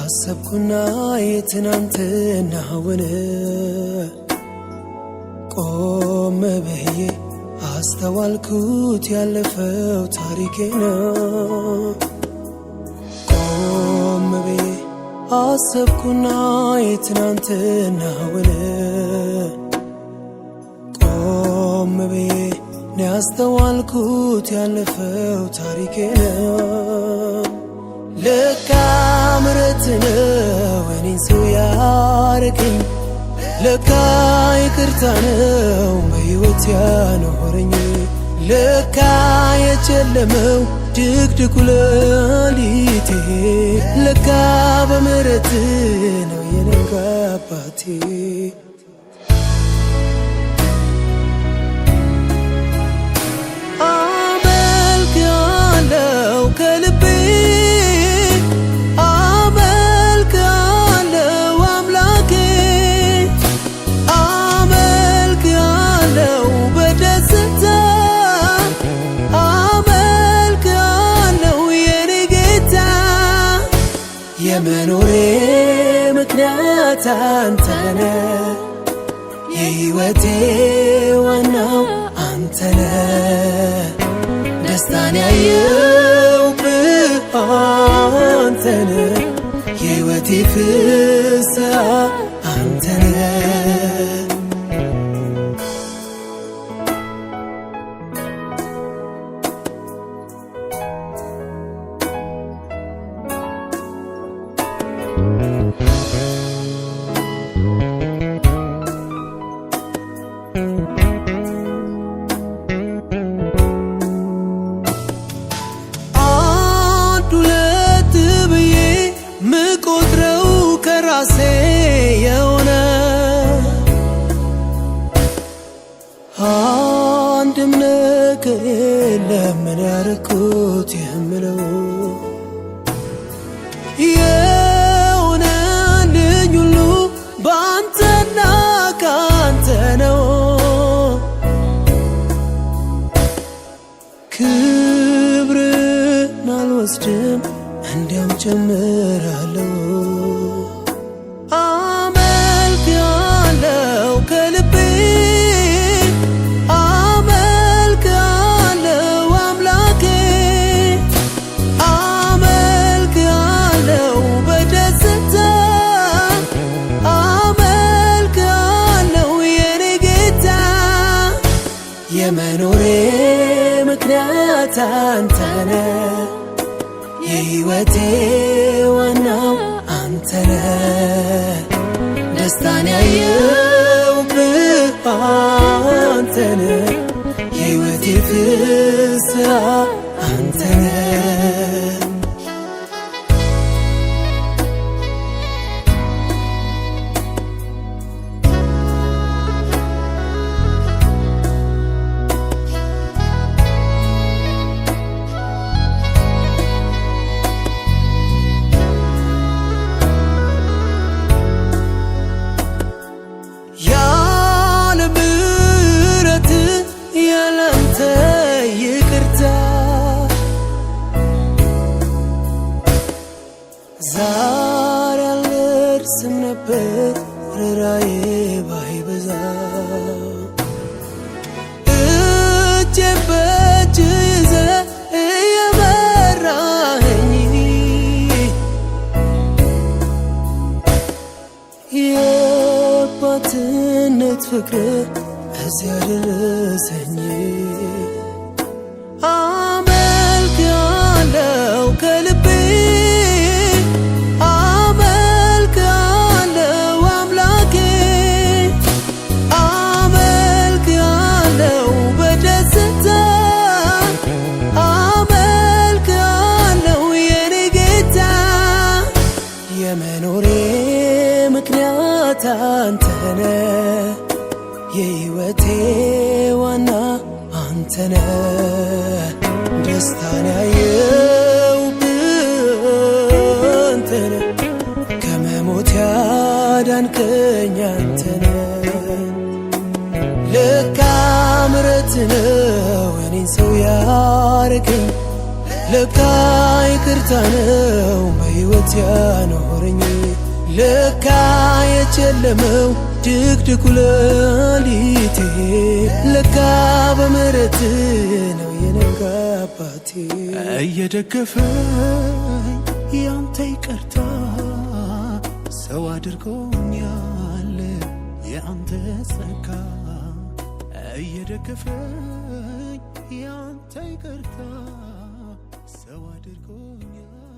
አሰብኩና የትናንትናውን ቆም ብዬ አስተዋልኩት ያለፈው ታሪኬ ነው። ቆም ብዬ አሰብኩና የትናንትናውን ቆም ብዬ ያስተዋልኩት ያለፈው ታሪኬ ነው። ለካ ምሕረት ነው እኔን ሰው ያረገኝ፣ ለካ ይቅርታ ነው በሕይወት ያኖረኝ፣ ለካ የጨለመው ድቅድቁ ሌሊቴ ለካ በምሕረት ነው የነጋ አባቴ። አመልክሃለሁ ከልቤ አመልክሃለሁ አምላኬ፣ አመልክሃለሁ በደስታ አመልክሃለሁ የኔ ጌታ። የመኖሬ ምክንያት አንተነ፣ የሕይወቴ ዋናው አንተነ፣ ደስታን ያየሁብህ አንተነ፣ የሕይወቴ ፍስሐ አንተነ። ራሴ የሆነ አንድም ነገር የለም ምን ያረኩት የምለው፣ የሆነልኝ ሁሉ በአንተና ካንተ ነው። ክብርን አልወስድም እንዲያም ጨምራለሁ። አመልክሃለሁ ከልቤ አመልክሃለሁ አምላኬ፣ አመልክሃለሁ በደስታ አመልክሃለሁ የኔ ጌታ። የመኖሬ ምክንያት አንተነ፣ የሕይወቴ ዋናው አንተነ፣ ደስታን ያየሁብህ አንተነ፣ የሕይወቴ ፍስሐ አንተነ። ዛሬ አልደርስም ነበር ርራዬ ባይበዛ፣ እጄን በእጅ ይዘህ እየመራኸኝ የአባትነት ፍቅርህ እዚያ ደረሰኝ። አመልክሃለሁ ከልቤ የመኖሬ ምክንያት አንተነ፣ የሕይወቴ ዋና አንተነ፣ ደስታን ያየሁብህ አንተነ፣ ከመሞት ያዳንከኝ አንተነ። ለካ ምሕረት ነው እኔን ሰው ያረገኝ፣ ለካ ይቅርታ ነው በሕይወት ያኖረኝ ለካ የጨለመው ድቅድቁ ሌሊቴ ለካ በምሕረት ነው የነጋ አባቴ እየደገፈኝ ያንተ ይቅርታ ሰው አድርጎኛል ያንተ ጸጋ እየደገፈኝ ያንተ ይቅርታ ሰው አድርጎኛል